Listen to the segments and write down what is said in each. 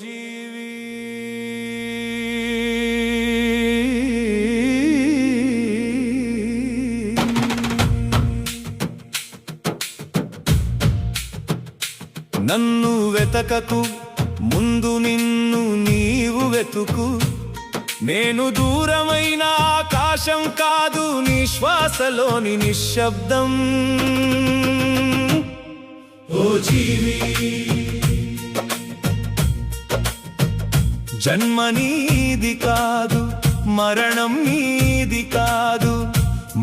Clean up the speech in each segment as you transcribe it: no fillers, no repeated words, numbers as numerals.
జీవి నన్ను వెతకకు, ముందు నిన్ను నీవు వెతుకు. నేను దూరమైన ఆకాశం కాదు, నీ శ్వాసలోని నిశ్శబ్దం. ఓ జీవి, జన్మ నీది కాదు, మరణం నీది కాదు,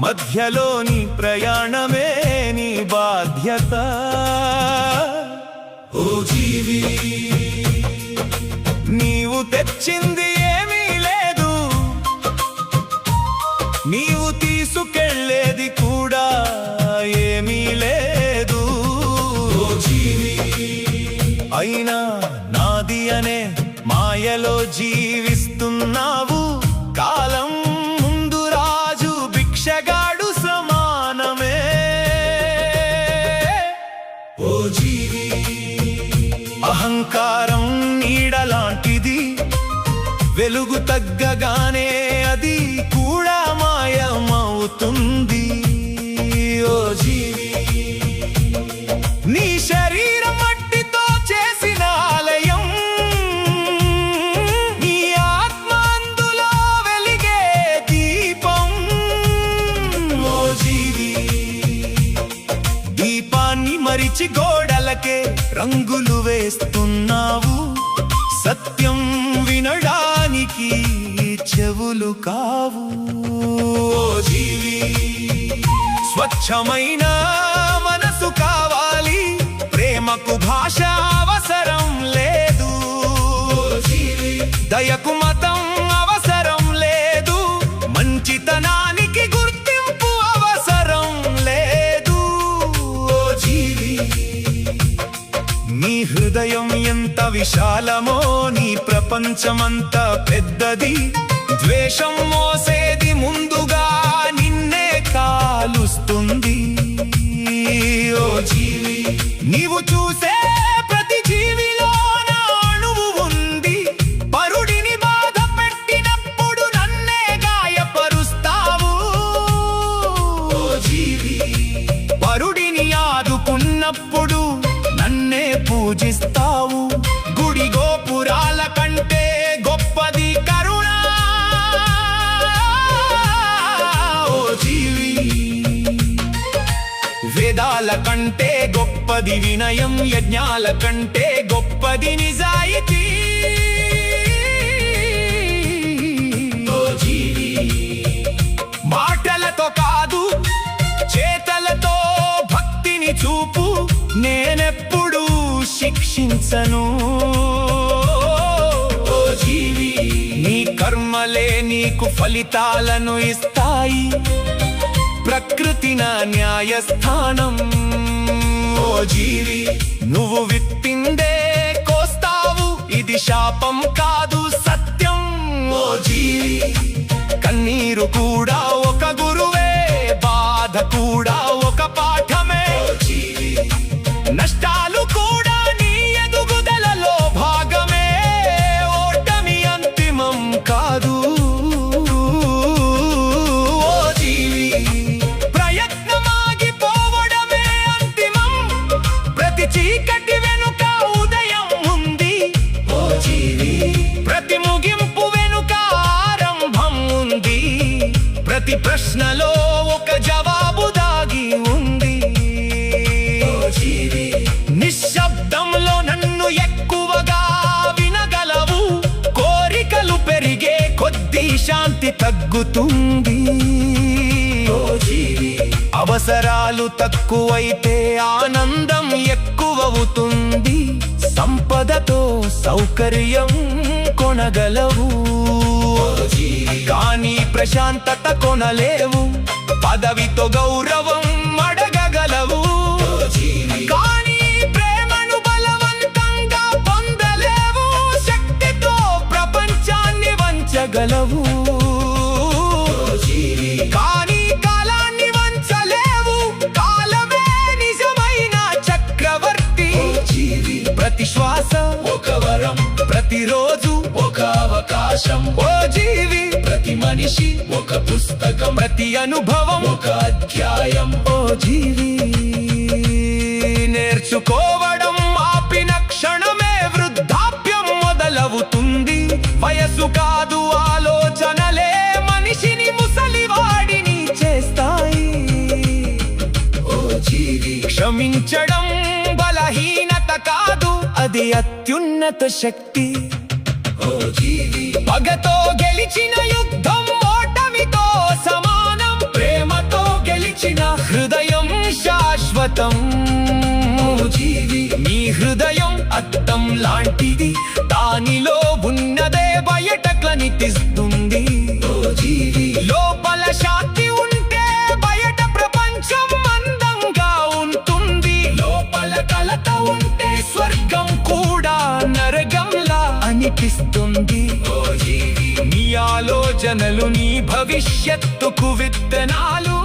మధ్యలోని ప్రయాణమే నీ బాధ్యత. ఓ జీవి, నీవు తెచ్చింది ఏమీ లేదు, నీవు తీసుకెళ్ళేది కూడా ఏమీ లేదు. ఓ జీవి, అయినా నాది అనే మాయలో జీవిస్తున్నావు. కాలం ముందు రాజు భిక్షగాడు సమానమే. ఓ జీవి, అహంకారం నీడలాంటిది, వెలుగు తగ్గగానే అది కూడా మాయమవుతుంది. ఓ జీవి, నీ శరీరం మట్టితో చేసిన ఆలయం, నీ ఆత్మ అందులో వెలిగే దీపం. ఓ జీవి, దీపాన్ని మరిచి గోడలకే రంగులు వేస్తున్నావు. సత్యం వినడానికి చెవులు కావు. ఓ జీవి, స్వచ్ఛమైన మనసు కావాలి, ప్రేమకు భాష అవసరం లేదు. దయకు మతం అవసరం లేదు, మంచితనానికి గుర్తింపు అవసరం లేదు. ఓ జీవి, నీ హృదయం ఎంత విశాలమో, నీ ప్రపంచమంత పెద్దది. ద్వేషం మోసేది ముందుగా నిన్నే కాలుస్తుంది. ఓ జీవి, నీవు చూసే ప్రతి జీవిలోన అణువు ఉంది. పరుడిని బాధ పెట్టినప్పుడు నన్నే గాయపరుస్తావు. ఓ జీవి, పరుడిని ఆదుకున్నప్పుడు నన్నే పూజిస్తావు. గుడి గోపురాల కంటే గొప్పది కరుణ. ఓ జీవి, వేదాల కంటే గొప్పది వినయం, యజ్ఞాల కంటే గొప్పది నిజాయితీ. ఓ జీవి, మాటలతో కాదు చేతలతో భక్తిని చూపు. నేనెప్పుడు శిక్షించను. ఓ జీవి, నీ కర్మలే నీకు ఫలితాలను ఇస్తాయి. ప్రకృతి నా న్యాయస్థానం. ఓ జీవి, నువ్వు విత్తిందే కోస్తావు, ఇది శాపం కాదు సత్యం. ఓ జీవి, కన్నీరు కూడా ఒక గురువే, బాధ కూడా ఒక పాఠమే. నష్టాలు కూడా నీ ఎదుగుదలలో భాగమే, ఓటమి అంతిమం కాదు. ఓ జీవి, ప్రయత్నమాగిపోవడమే అంతిమం, ప్రతి చీకటి వెనుక ఉదయం ఉంది. ఓ జీవి, ప్రతి ముగింపు వెనుక ఆరంభం ఉంది. ప్రతి ప్రశ్నలో ఒక జవాబు దాగి ఉంది. నిశ్శబ్దంలో నన్ను ఎక్కువగా వినగలవు. కోరికలు పెరిగే కొద్దీ శాంతి తగ్గుతుంది. అవసరాలు తక్కువైతే ఆనందం ఎక్కువవుతుంది. సంపదతో సౌకర్యం కొనగలవు, కానీ ప్రశాంతత కొనలేవు. పదవితో గౌరవం అడగగలవు, కానీ ప్రేమను బలవంతంగా పొందలేవు. శక్తితో ప్రపంచాన్ని వంచగలవు, కానీ కాలాన్ని వంచలేవు. కాలమే నిజమైన చక్రవర్తి. ప్రతి శ్వాస ఒక వరం, ప్రతి ప్రతిరోజు ఒక అవకాశం. ఓ జీవి, ప్రతి మనిషి ఒక పుస్తకం, ప్రతి అనుభవం ఒక అధ్యాయం. ఓ జీవి, నేర్చుకోవడం ఆపిన క్షణమే వృద్ధాప్యం మొదలవుతుంది. వయసు కాదు, ఆలోచనలే మనిషిని ముసలివాడిని చేస్తాయి. ఓ జీవి, క్షమించడం బలహీనత కాదు, అది అత్యున్నత శక్తి. ఓ జీవి, పగతో గెలిచిన యుద్ధం ఓటమితో సమానం. ప్రేమతో గెలిచిన హృదయం శాశ్వతం. ఓ జీవి, నీ హృదయం అద్దం లాంటిది, దానిలో ఉన్నదే బయట కనిపిస్తుంది. ఓ జీవి, లోపల శాంతి ఉంటే బయట ప్రపంచం అందంగా ఉంటుంది. లోపల కలత ఉంటే స్వర్గం కూడా నరకంలా అనిపిస్తుంది. ఓ జీవి, నీ ఆలోచనలు నీ భవిష్యత్తుకు విత్తనాలు.